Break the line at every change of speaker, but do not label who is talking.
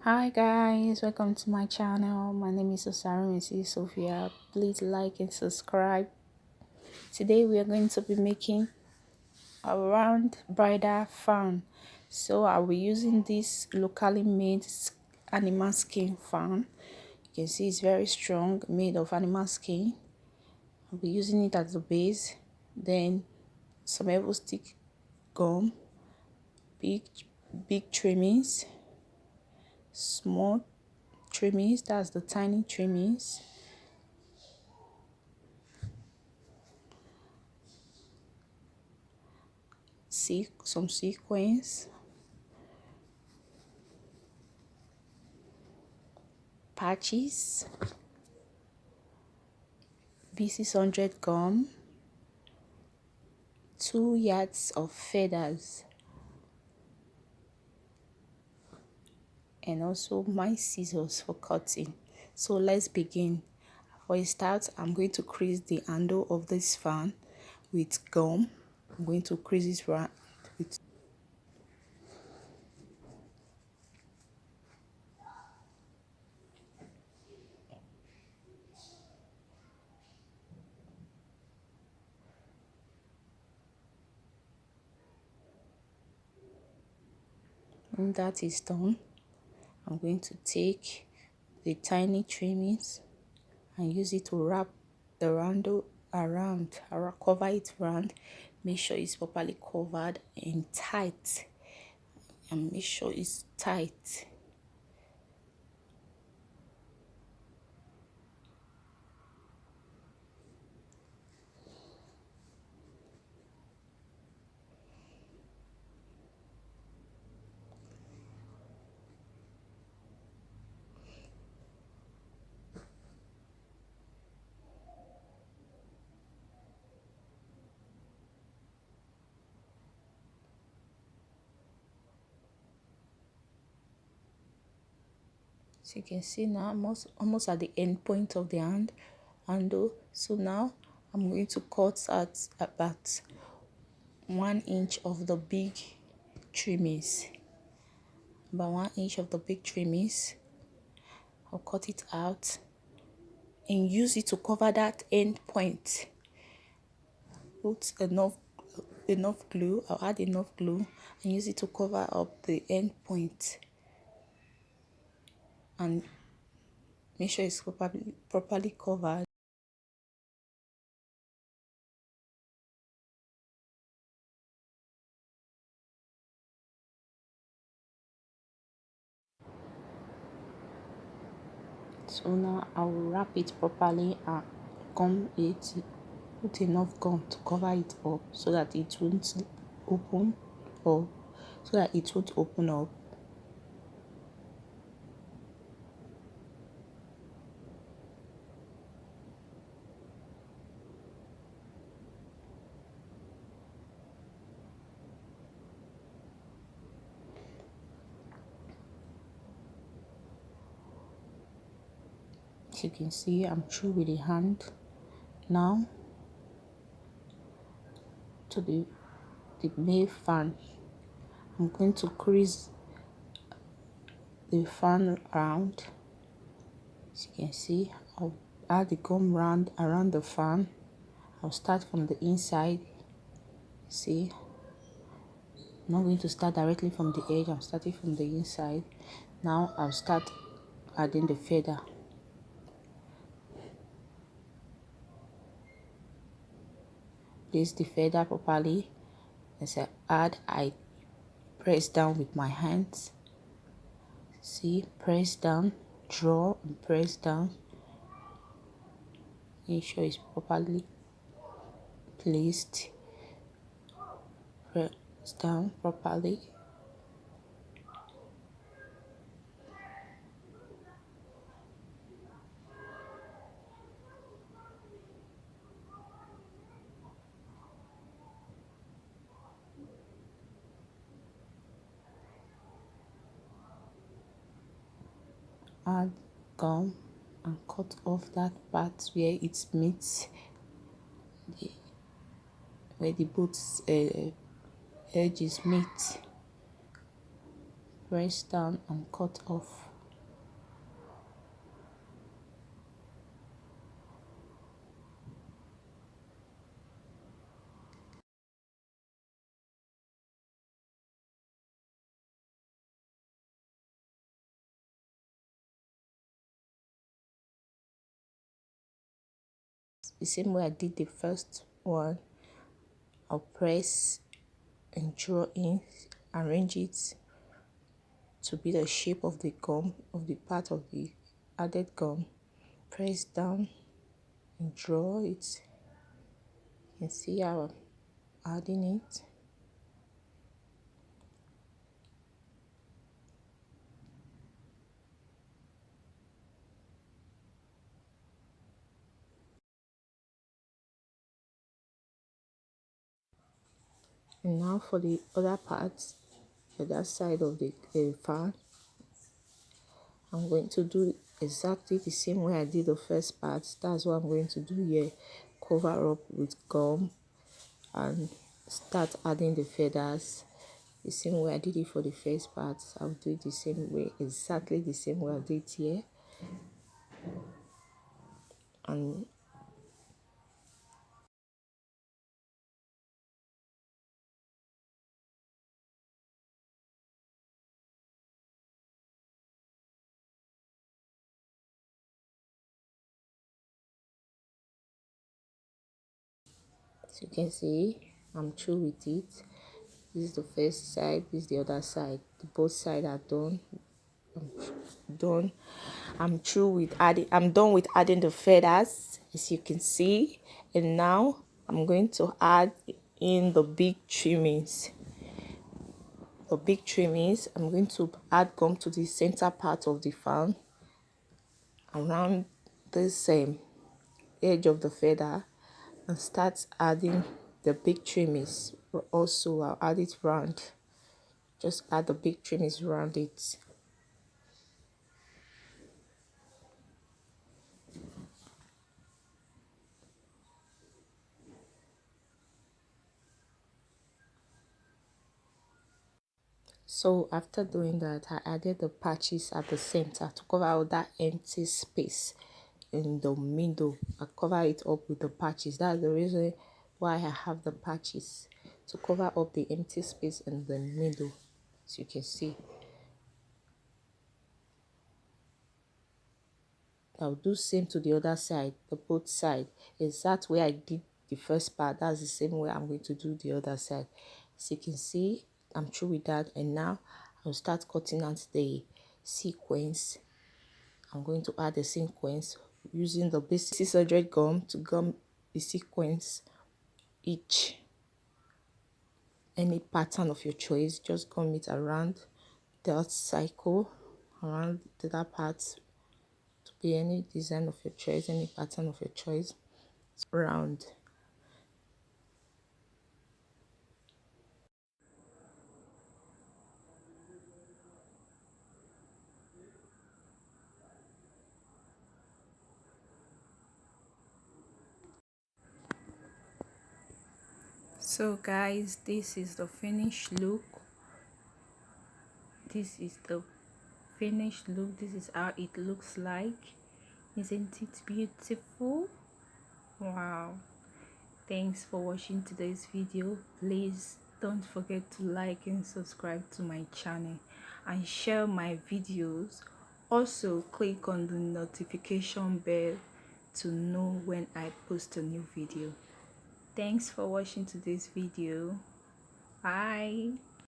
Hi guys, welcome to my channel. My name is Mrs. Sophia. Please like and subscribe. Today we are going to be making a round bridal fan. So I'll be using this locally made animal skin fan. You can see it's very strong, made of animal skin. I'll be using it as the base. Then some elbow stick gum, big trimmings, small trimmings, that's the tiny trimmings, some sequins, patches, B600 gum, 2 yards of feathers, and also my scissors for cutting. So let's begin. For a start, I'm going to crease the handle of this fan with gum. I'm going to crease it round with when that is done, I'm going to take the tiny trimmings and use it to wrap the handle around, cover it round. Make sure it's properly covered and tight, and make sure it's tight. So you can see now I'm almost at the end point of the handle. So now I'm going to cut at about 1 inch of the big trimmings. About 1 inch of the big trimmings. I'll cut it out and use it to cover that end point. Put enough glue. I'll add enough glue and use it to cover up the end point. And make sure it's properly covered. So now I will wrap it properly and put enough gum to cover it up so that it won't open, or so that it won't open up. As you can see, I'm through with the hand. Now to the male fan, I'm going to crease the fan around. As you can see, I'll add the gum round around the fan. I'll start from the inside. See, I'm not going to start directly from the edge. I'm starting from the inside. Now I'll start adding the feather. Place the feather properly. As I add, I press down with my hands. See, press down, draw and press down. Make sure it's properly placed. Press down properly. Add gum and cut off that part where it meets where the both edges meet. Press down and cut off. the same way I did the first one. I'll press and draw in, arrange it to be the shape of the gum, of the part of the added gum. Press down and draw it. You can see how I'm adding it. And now for the other part, the other side of the fan, I'm going to do exactly the same way I did the first part. That's what I'm going to do here. Cover up with gum and start adding the feathers the same way I did it for the first part. I'll do it the same way, exactly the same way I did here. And as you can see, I'm through with it. This is the first side, this is the other side. Both sides are done. I'm done. I'm through with adding, I'm done with adding the feathers, as you can see. And now I'm going to add in the big trimmings. The big trimmings, I'm going to add gum to the center part of the fan around the same edge of the feather, and start adding the big trimmings. Also, I'll add it round. Just add the big trimmings around it. So after doing that, I added the patches at the center to cover out that empty space in the middle. I cover it up with the patches. That's the reason why I have the patches, to cover up the empty space in the middle, as you can see. I'll do same to the other side, the both side. Exact way I did the first part, that's the same way I'm going to do the other side. As you can see, I'm through with that, and now I'll start cutting out the sequence. I'm going to add the sequence using the basic 600 gum to gum the sequence each. Any pattern of your choice, just gum it around the cycle, around that part, to be any design of your choice, any pattern of your choice, round. So guys, this is the finished look. This is the finished look. This is how it looks like. Isn't it beautiful? Wow. Thanks for watching today's video. Please don't forget to like and subscribe to my channel and share my videos. Also click on the notification bell to know when I post a new video. Thanks for watching today's video. Bye.